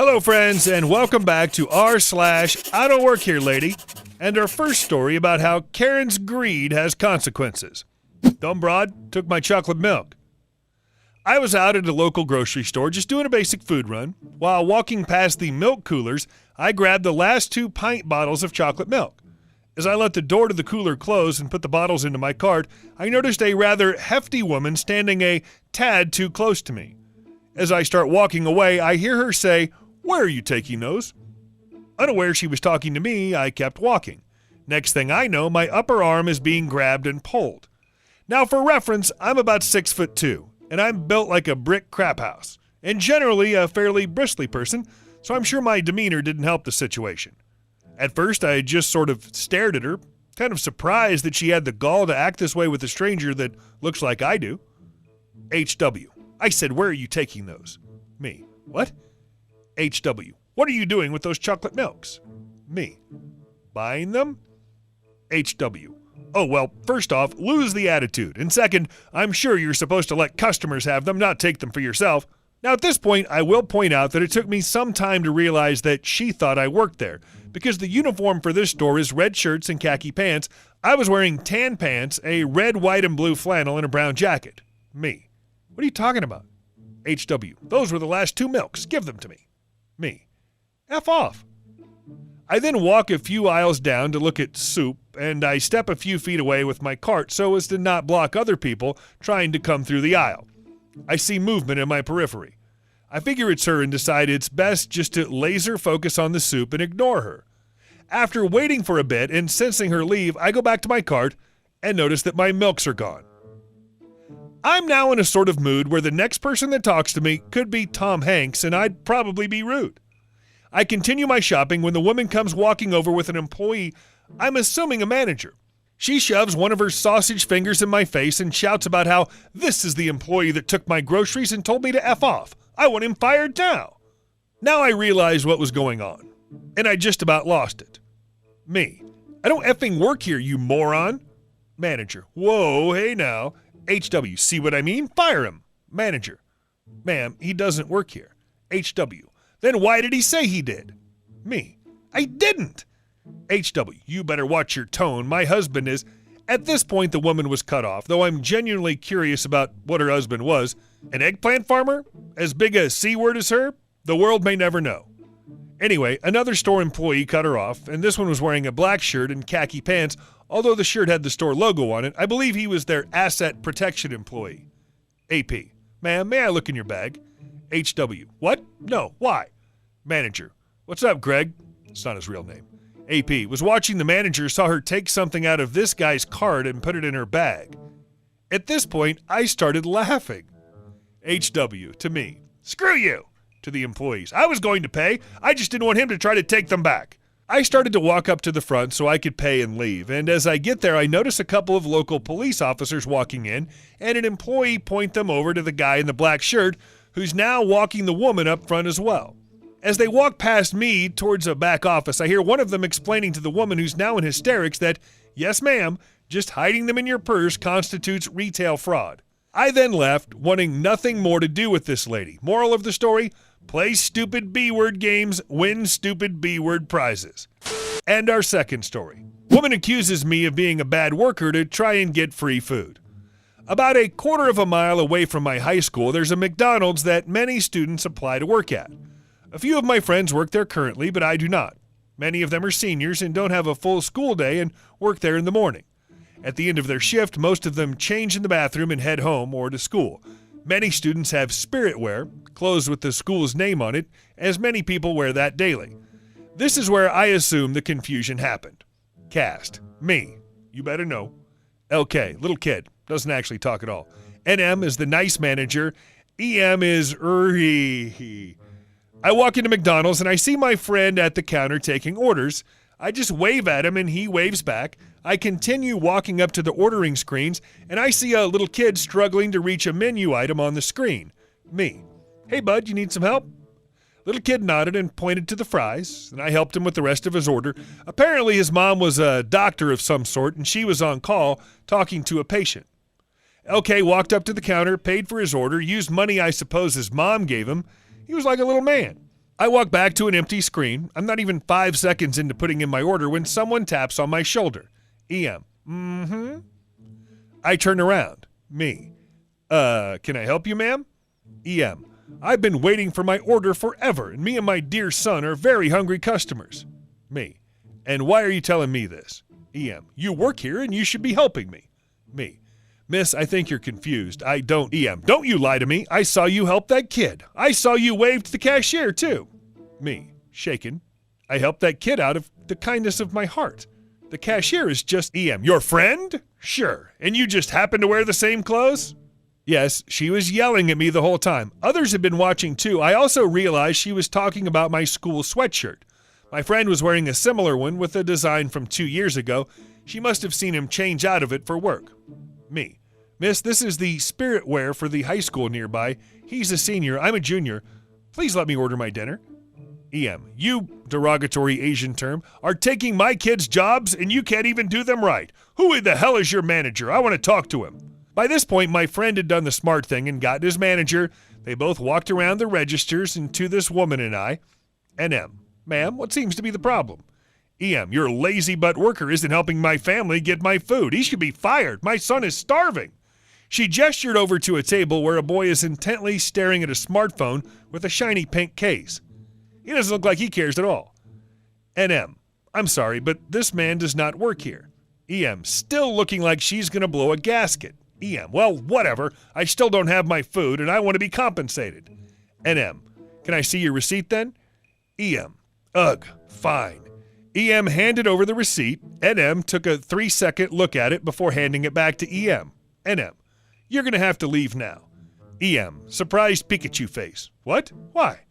Hello, friends, and welcome back to r/IDontWorkHereLady and our first story about how Karen's greed has consequences. Dumb broad took my chocolate milk. I was out at a local grocery store just doing a basic food run. While walking past the milk coolers, I grabbed the last 2 pint bottles of chocolate milk. As I let the door to the cooler close and put the bottles into my cart, I noticed a rather hefty woman standing a tad too close to me. As I start walking away, I hear her say, "Where are you taking those?" Unaware she was talking to me, I kept walking. Next thing I know, my upper arm is being grabbed and pulled. Now, for reference, I'm about 6'2", and I'm built like a brick crap house, and generally a fairly bristly person, so I'm sure my demeanor didn't help the situation. At first, I just sort of stared at her, kind of surprised that she had the gall to act this way with a stranger that looks like I do. HW. I said, "Where are you taking those?" Me. What? HW. What are you doing with those chocolate milks? Me. Buying them? HW. Oh, well, first off, lose the attitude. And second, I'm sure you're supposed to let customers have them, not take them for yourself. Now, at this point, I will point out that it took me some time to realize that she thought I worked there, because the uniform for this store is red shirts and khaki pants. I was wearing tan pants, a red, white, and blue flannel, and a brown jacket. Me. What are you talking about? HW. Those were the last 2 milks. Give them to me. Me. F off. I then walk a few aisles down to look at soup, and I step a few feet away with my cart so as to not block other people trying to come through the aisle. I see movement in my periphery. I figure it's her and decide it's best just to laser focus on the soup and ignore her. After waiting for a bit and sensing her leave, I go back to my cart and notice that my milks are gone. I'm now in a sort of mood where the next person that talks to me could be Tom Hanks, and I'd probably be rude. I continue my shopping when the woman comes walking over with an employee, I'm assuming a manager. She shoves one of her sausage fingers in my face and shouts about how this is the employee that took my groceries and told me to F off. I want him fired now. Now I realize what was going on, and I just about lost it. Me. I don't effing work here, you moron. Manager. Whoa, hey now. HW, see what I mean? Fire him. Manager. Ma'am, he doesn't work here. HW. Then why did he say he did? Me. I didn't. HW, you better watch your tone. My husband is... At this point, the woman was cut off, though I'm genuinely curious about what her husband was. An eggplant farmer? As big a C word as her? The world may never know. Anyway, another store employee cut her off, and this one was wearing a black shirt and khaki pants. Although the shirt had the store logo on it, I believe he was their asset protection employee. AP. Ma'am, may I look in your bag? HW. What? No. Why? Manager. What's up, Greg? It's not his real name. AP. Was watching the manager, saw her take something out of this guy's cart and put it in her bag. At this point, I started laughing. HW. To me. Screw you! To the employees. I was going to pay. I just didn't want him to try to take them back. I started to walk up to the front so I could pay and leave, and as I get there, I notice a couple of local police officers walking in, and an employee point them over to the guy in the black shirt, who's now walking the woman up front as well. As they walk past me towards a back office, I hear one of them explaining to the woman who's now in hysterics that, yes ma'am, just hiding them in your purse constitutes retail fraud. I then left, wanting nothing more to do with this lady. Moral of the story? Play stupid B-word games, win stupid B-word prizes. And our second story. Woman accuses me of being a bad worker to try and get free food. About a quarter of a mile away from my high school, there's a McDonald's that many students apply to work at. A few of my friends work there currently, but I do not. Many of them are seniors and don't have a full school day and work there in the morning. At the end of their shift, most of them change in the bathroom and head home or to school. Many students have spirit wear, clothes with the school's name on it, as many people wear that daily. This is where I assume the confusion happened. Cast. Me. You better know. LK. Little kid. Doesn't actually talk at all. NM is the nice manager. EM is I walk into McDonald's and I see my friend at the counter taking orders. I just wave at him and he waves back. I continue walking up to the ordering screens and I see a little kid struggling to reach a menu item on the screen. Me. Hey bud, you need some help? Little kid nodded and pointed to the fries, and I helped him with the rest of his order. Apparently his mom was a doctor of some sort and she was on call talking to a patient. LK walked up to the counter, paid for his order, used money I suppose his mom gave him. He was like a little man. I walk back to an empty screen. I'm not even 5 seconds into putting in my order when someone taps on my shoulder. EM. I turn around. Me. Can I help you, ma'am? EM. I've been waiting for my order forever, and me and my dear son are very hungry customers. Me. And why are you telling me this? EM. You work here and you should be helping me. Me. Miss, I think you're confused. I don't. EM. Don't you lie to me. I saw you help that kid. I saw you wave to the cashier, too. Me. Shaken. I helped that kid out of the kindness of my heart. The cashier is just EM. Your friend? Sure. And you just happen to wear the same clothes? Yes, she was yelling at me the whole time. Others had been watching, too. I also realized she was talking about my school sweatshirt. My friend was wearing a similar one with a design from 2 years ago. She must have seen him change out of it for work. Me. Miss, this is the spirit wear for the high school nearby. He's a senior. I'm a junior. Please let me order my dinner. EM. You, derogatory Asian term, are taking my kids' jobs and you can't even do them right. Who in the hell is your manager? I want to talk to him. By this point, my friend had done the smart thing and gotten his manager. They both walked around the registers and to this woman and I. NM. Ma'am, what seems to be the problem? EM. Your lazy butt worker isn't helping my family get my food. He should be fired. My son is starving. She gestured over to a table where a boy is intently staring at a smartphone with a shiny pink case. He doesn't look like he cares at all. NM. I'm sorry, but this man does not work here. EM. Still looking like she's going to blow a gasket. EM. Well, whatever. I still don't have my food and I want to be compensated. NM. Can I see your receipt then? EM. Ugh. Fine. EM handed over the receipt. NM took a 3-second look at it before handing it back to EM. NM. You're going to have to leave now. EM. Surprised Pikachu face. What? Why?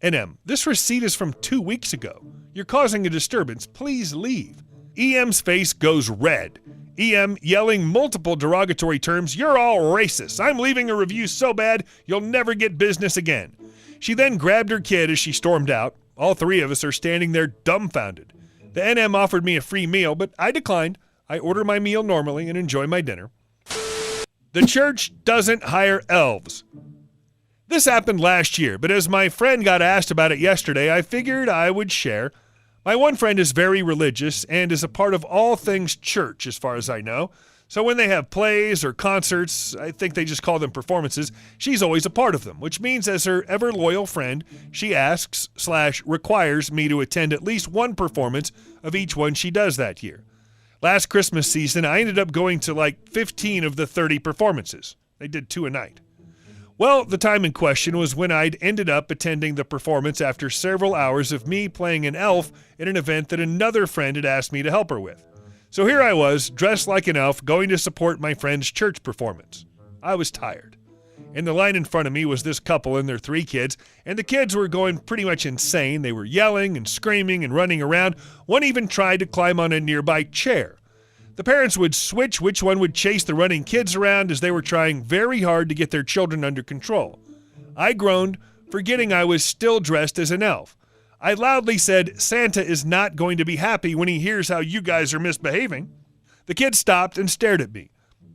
NM. This receipt is from 2 weeks ago. You're causing a disturbance. Please leave. EM's face goes red. EM yelling multiple derogatory terms. You're all racist. I'm leaving a review so bad you'll never get business again. She then grabbed her kid as she stormed out. All three of us are standing there dumbfounded. The NM offered me a free meal, but I declined. I order my meal normally and enjoy my dinner. The church doesn't hire elves. This happened last year, but as my friend got asked about it yesterday, I figured I would share. My one friend is very religious and is a part of all things church, as far as I know. So when they have plays or concerts, I think they just call them performances, she's always a part of them, which means as her ever-loyal friend, she asks/requires me to attend at least one performance of each one she does that year. Last Christmas season, I ended up going to like 15 of the 30 performances. They did 2 a night. Well, the time in question was when I'd ended up attending the performance after several hours of me playing an elf in an event that another friend had asked me to help her with. So here I was, dressed like an elf, going to support my friend's church performance. I was tired. In the line in front of me was this couple and their 3 kids, and the kids were going pretty much insane. They were yelling and screaming and running around. One even tried to climb on a nearby chair. The parents would switch which one would chase the running kids around as they were trying very hard to get their children under control. I groaned, forgetting I was still dressed as an elf. I loudly said, Santa is not going to be happy when he hears how you guys are misbehaving. The kids stopped and stared at me.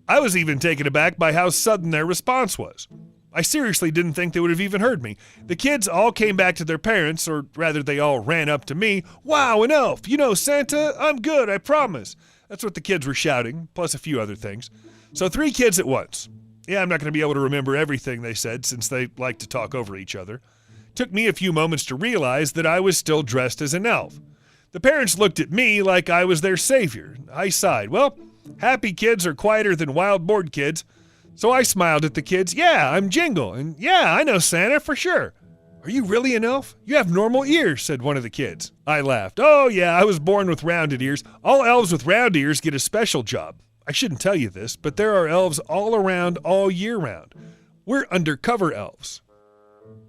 I was even taken aback by how sudden their response was. I seriously didn't think they would have even heard me. The kids all came back to their parents, or rather they all ran up to me. Wow, an elf! You know Santa? I'm good, I promise. That's what the kids were shouting, plus a few other things. So 3 kids at once. Yeah, I'm not going to be able to remember everything they said since they like to talk over each other. Took me a few moments to realize that I was still dressed as an elf. The parents looked at me like I was their savior. I sighed. Well, happy kids are quieter than wild bored kids. So I smiled at the kids. Yeah, I'm Jingle, and yeah, I know Santa for sure. Are you really an elf? You have normal ears, said one of the kids. I laughed. Oh yeah, I was born with rounded ears. All elves with round ears get a special job. I shouldn't tell you this, but there are elves all around all year round. We're undercover elves.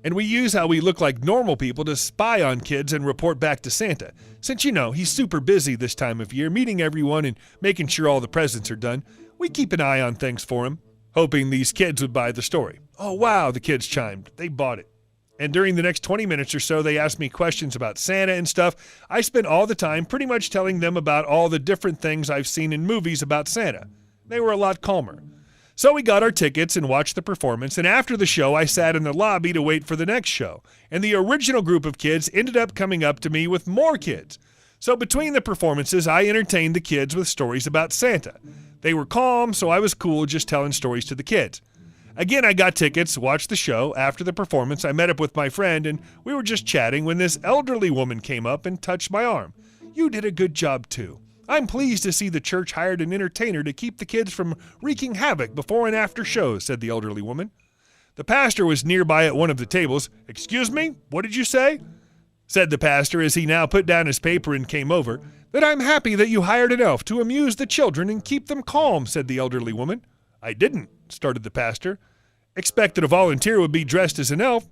And we use how we look like normal people to spy on kids and report back to Santa. Since you know, he's super busy this time of year, meeting everyone and making sure all the presents are done, we keep an eye on things for him, hoping these kids would buy the story. Oh wow, the kids chimed. They bought it. And during the next 20 minutes or so, they asked me questions about Santa and stuff. I spent all the time pretty much telling them about all the different things I've seen in movies about Santa. They were a lot calmer. So we got our tickets and watched the performance, and after the show, I sat in the lobby to wait for the next show. And the original group of kids ended up coming up to me with more kids. So between the performances, I entertained the kids with stories about Santa. They were calm, so I was cool just telling stories to the kids. Again, I got tickets, watched the show. After the performance, I met up with my friend, and we were just chatting when this elderly woman came up and touched my arm. "You did a good job, too. I'm pleased to see the church hired an entertainer to keep the kids from wreaking havoc before and after shows," said the elderly woman. The pastor was nearby at one of the tables. "Excuse me, what did you say?" said the pastor as he now put down his paper and came over. "That I'm happy that you hired an elf to amuse the children and keep them calm," said the elderly woman. "I didn't," started the pastor. "Expected a volunteer would be dressed as an elf."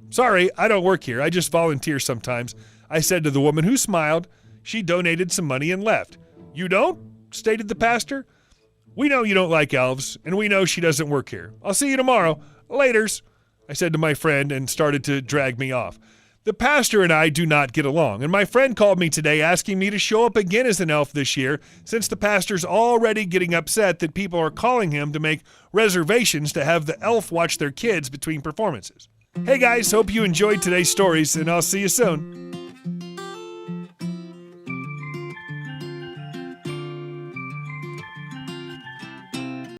"Sorry, I don't work here. I just volunteer sometimes," I said to the woman, who smiled. She donated some money and left. "You don't?" stated the pastor. "We know you don't like elves, and we know she doesn't work here. I'll see you tomorrow. Laters," I said to my friend and started to drag me off. The pastor and I do not get along, and my friend called me today asking me to show up again as an elf this year since the pastor's already getting upset that people are calling him to make reservations to have the elf watch their kids between performances. Hey guys, hope you enjoyed today's stories, and I'll see you soon.